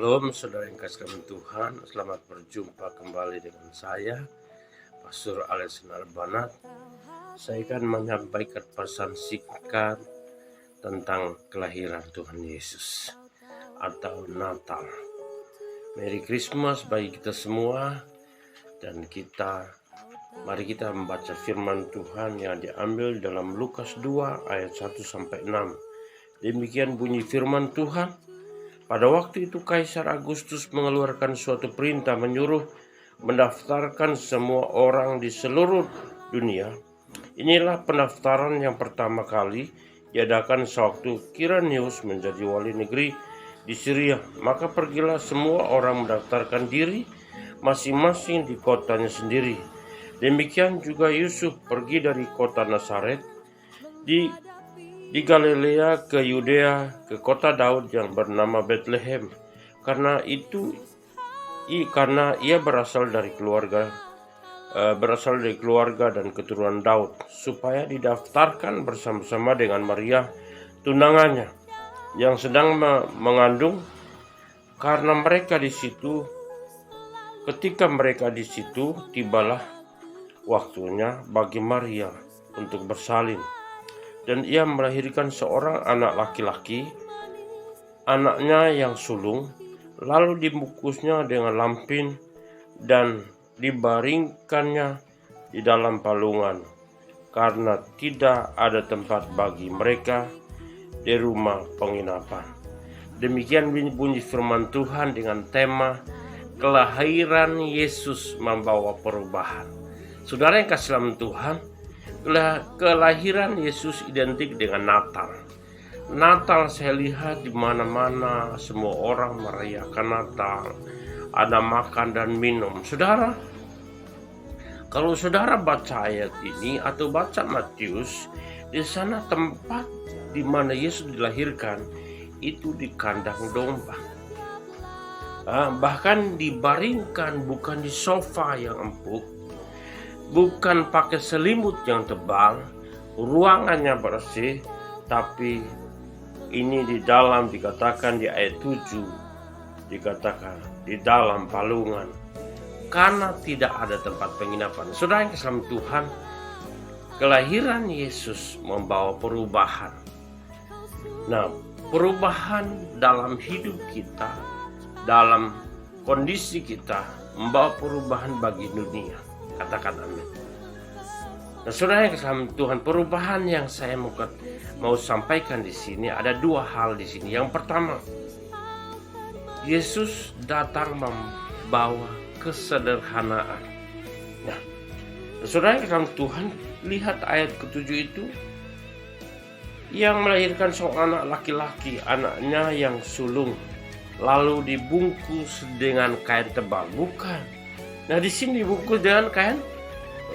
Shalom saudara yang kasih dalam Tuhan, selamat berjumpa kembali dengan saya, Pastor Alex Narbanat. Saya akan menyampaikan pesan singkat tentang kelahiran Tuhan Yesus atau Natal. Merry Christmas bagi kita semua, dan mari kita membaca firman Tuhan yang diambil dalam Lukas 2 ayat 1-6. Demikian bunyi firman Tuhan. Pada waktu itu Kaisar Agustus mengeluarkan suatu perintah menyuruh mendaftarkan semua orang di seluruh dunia. Inilah pendaftaran yang pertama kali diadakan sewaktu Kirenius menjadi wali negeri di Syria. Maka pergilah semua orang mendaftarkan diri masing-masing di kotanya sendiri. Demikian juga Yusuf pergi dari kota Nazaret di Galilea ke Yudea, ke kota Daud yang bernama Bethlehem, karena ia berasal dari keluarga dan keturunan Daud, supaya didaftarkan bersama-sama dengan Maria tunangannya yang sedang mengandung. Ketika mereka di situ, tibalah waktunya bagi Maria untuk bersalin. Dan ia melahirkan seorang anak laki-laki, anaknya yang sulung, lalu dibungkusnya dengan lampin dan dibaringkannya di dalam palungan, karena tidak ada tempat bagi mereka di rumah penginapan. Demikian bunyi firman Tuhan dengan tema kelahiran Yesus membawa perubahan. Saudara yang kasih dalam Tuhan, kelahiran Yesus identik dengan Natal. Natal saya lihat di mana-mana, semua orang merayakan Natal. Ada makan dan minum. Saudara, kalau saudara baca ayat ini atau baca Matius, di sana tempat di mana Yesus dilahirkan itu di kandang domba. Bahkan dibaringkan bukan di sofa yang empuk, bukan pakai selimut yang tebal, ruangannya bersih, tapi ini di dalam, dikatakan di ayat 7, dikatakan di dalam palungan, karena tidak ada tempat penginapan. Saudara yang kasih Tuhan, kelahiran Yesus membawa perubahan. Nah, perubahan dalam hidup kita, dalam kondisi kita, membawa perubahan bagi dunia. Katakan amin. Nah, saudara yang kasih Tuhan, perubahan yang saya mau sampaikan di sini ada dua hal di sini. Yang pertama, Yesus datang membawa kesederhanaan. Nah, saudara yang kasih Tuhan, lihat ayat ke-7 itu, yang melahirkan seorang anak laki-laki, anaknya yang sulung, lalu dibungkus dengan kain tebal. Bukan. Nah, di sini dibungkus dengan kain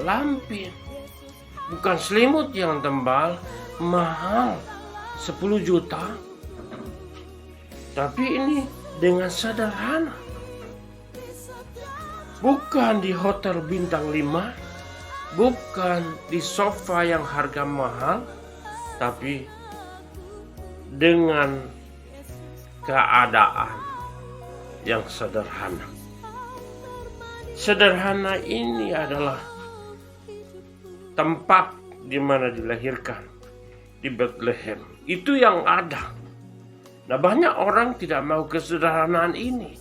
lampin, bukan selimut yang tebal mahal 10 juta, tapi ini dengan sederhana. Bukan di hotel bintang 5, bukan di sofa yang harga mahal, tapi dengan keadaan yang sederhana. Sederhana ini adalah tempat di mana dilahirkan, di Bethlehem. Itu yang ada. Nah, banyak orang tidak mau kesederhanaan ini.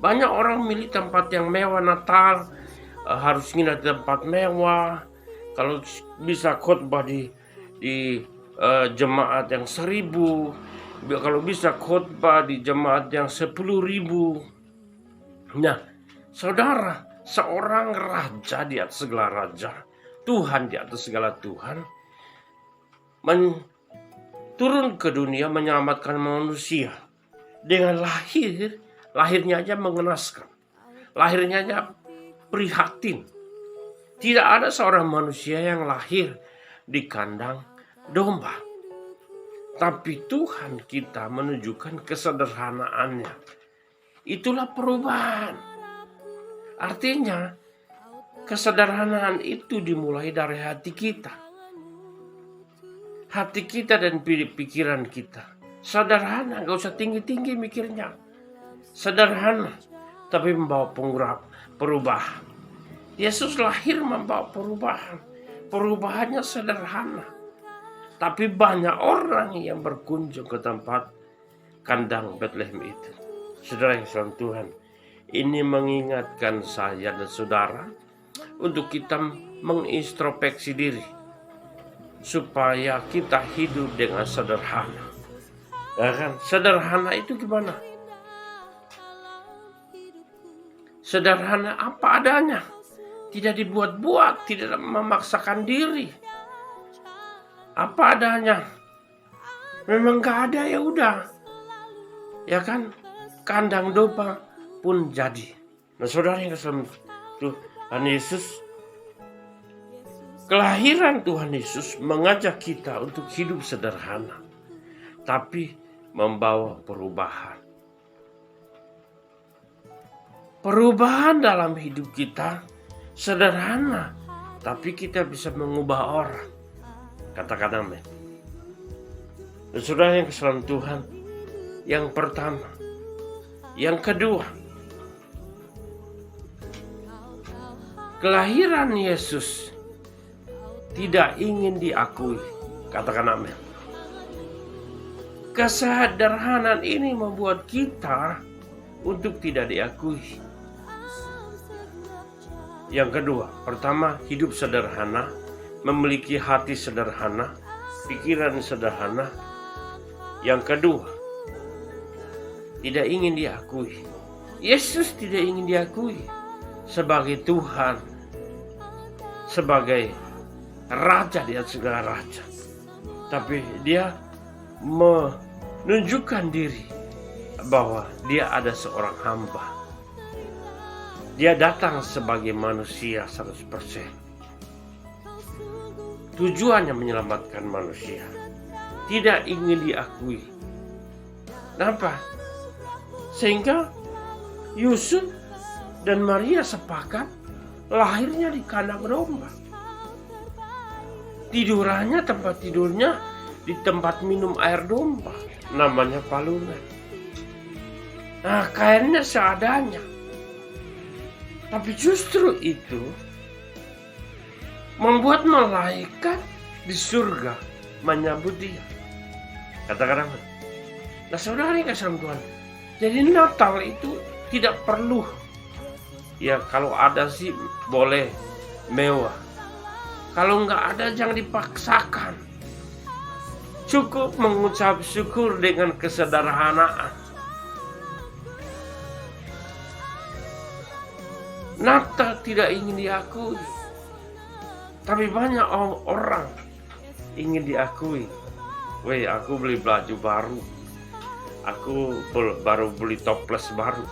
Banyak orang milih tempat yang mewah Natal, harus nginap di tempat mewah. Kalau bisa khotbah di jemaat yang 1.000, kalau bisa khotbah di jemaat yang 10.000. Nah, saudara, seorang raja di atas segala raja, Tuhan di atas segala Tuhan, turun ke dunia menyelamatkan manusia dengan lahirnya aja mengenaskan, lahirnya aja prihatin. Tidak ada seorang manusia yang lahir di kandang domba, tapi Tuhan kita menunjukkan kesederhanaannya. Itulah perubahan. Artinya, kesederhanaan itu dimulai dari hati kita. Hati kita dan pikiran kita. Sederhana, gak usah tinggi-tinggi mikirnya. sederhana, tapi membawa perubahan. Yesus lahir membawa perubahan. Perubahannya sederhana, tapi banyak orang yang berkunjung ke tempat kandang Bethlehem itu. Saudara yang salam Tuhan, ini mengingatkan saya dan saudara untuk kita mengintrospeksi diri, supaya kita hidup dengan sederhana. Ya kan? Sederhana itu gimana? Sederhana apa adanya, tidak dibuat-buat, tidak memaksakan diri. Apa adanya. Memang gak ada, ya udah. Ya kan? Kandang domba pun jadi. Nah, saudara yang kesal Tuhan Yesus, kelahiran Tuhan Yesus mengajak kita untuk hidup sederhana, tapi membawa perubahan. Perubahan dalam hidup kita sederhana, tapi kita bisa mengubah orang. Katakan amin. Dan saudara yang kesal Tuhan, yang pertama, yang kedua, kelahiran Yesus tidak ingin diakui. Katakan amin. Kesederhanaan ini membuat kita untuk tidak diakui. Yang kedua, pertama, hidup sederhana, memiliki hati sederhana, pikiran sederhana. Yang kedua, tidak ingin diakui. Yesus tidak ingin diakui sebagai Tuhan, sebagai Raja di atas segala raja. Tapi dia menunjukkan diri bahwa dia ada seorang hamba. Dia datang sebagai manusia 100%. Tujuannya menyelamatkan manusia. Tidak ingin diakui. Kenapa? Sehingga Yusuf dan Maria sepakat lahirnya di kandang domba. Tidurannya, tempat tidurnya di tempat minum air domba, namanya palungan. Nah, kainnya seadanya. Tapi justru itu membuat malaikat di surga menyambut dia. Katakan apa? Nah, saudara yang kasih Tuhan, jadi Natal itu tidak perlu, ya kalau ada sih boleh mewah. Kalau nggak ada jangan dipaksakan. Cukup mengucap syukur dengan kesederhanaan. Natal tidak ingin diakui, tapi banyak orang ingin diakui. Weh, aku beli baju baru, aku baru beli toples baru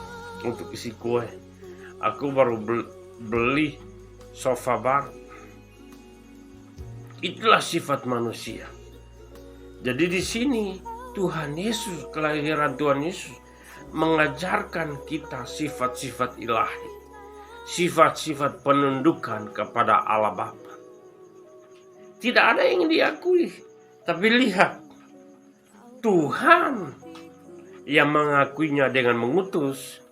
untuk isi kue, aku baru beli sofa baru. Itulah sifat manusia. Jadi di sini Tuhan Yesus, kelahiran Tuhan Yesus mengajarkan kita sifat-sifat ilahi, sifat-sifat penundukan kepada Allah Bapa. Tidak ada yang diakui, tapi lihat Tuhan yang mengakuinya dengan mengutus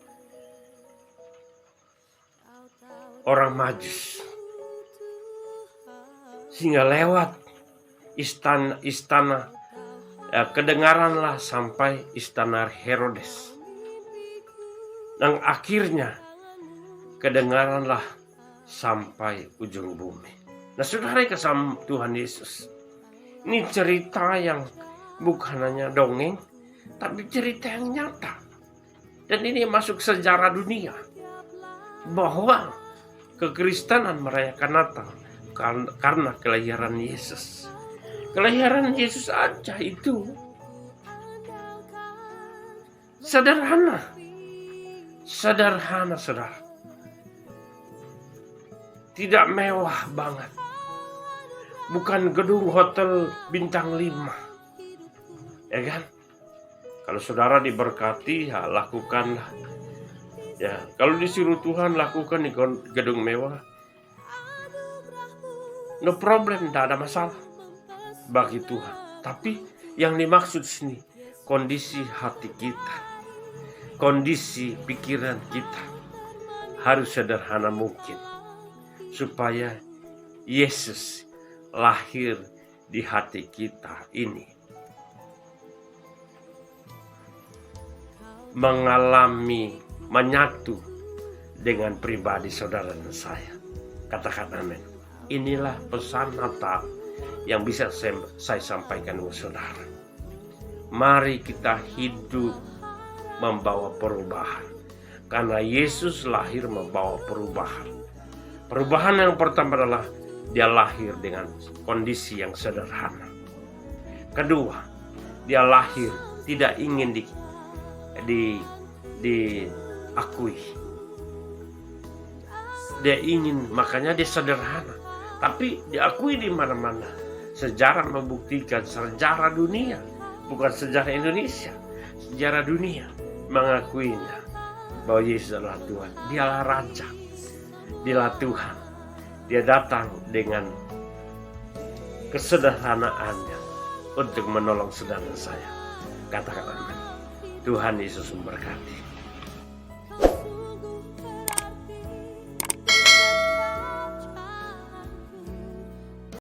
orang Majus, sehingga lewat istana kedengaranlah sampai istana Herodes, dan akhirnya kedengaranlah sampai ujung bumi. Nah, saudara kasih Tuhan Yesus, ini cerita yang bukan hanya dongeng, tapi cerita yang nyata. Dan ini masuk sejarah dunia, bahwa kekristenan merayakan Natal karena kelahiran Yesus. Kelahiran Yesus aja itu sederhana. Sederhana, saudara. Tidak mewah banget. Bukan gedung hotel bintang 5. Ya kan? Kalau saudara diberkati, ya lakukanlah. Ya, kalau disuruh Tuhan lakukan di gedung mewah, no problem, tidak ada masalah bagi Tuhan. Tapi yang dimaksud sini kondisi hati kita. kondisi pikiran kita harus sederhana mungkin, supaya Yesus lahir di hati kita ini, menyatu dengan pribadi saudara dan saya. Katakan amin. Inilah pesan Natal yang bisa saya sampaikan kepada saudara. Mari kita hidup membawa perubahan, karena Yesus lahir membawa perubahan. Perubahan yang pertama adalah dia lahir dengan kondisi yang sederhana. Kedua, dia lahir tidak ingin diakui. Dia ingin, makanya dia sederhana, tapi diakui di mana-mana. Sejarah membuktikan, sejarah dunia, bukan sejarah Indonesia, sejarah dunia mengakuinya bahwa Yesus adalah Tuhan. Dialah Raja, dialah Tuhan. Dia datang dengan kesederhanaannya untuk menolong saudara saya. Katakan amin. Tuhan Yesus memberkati.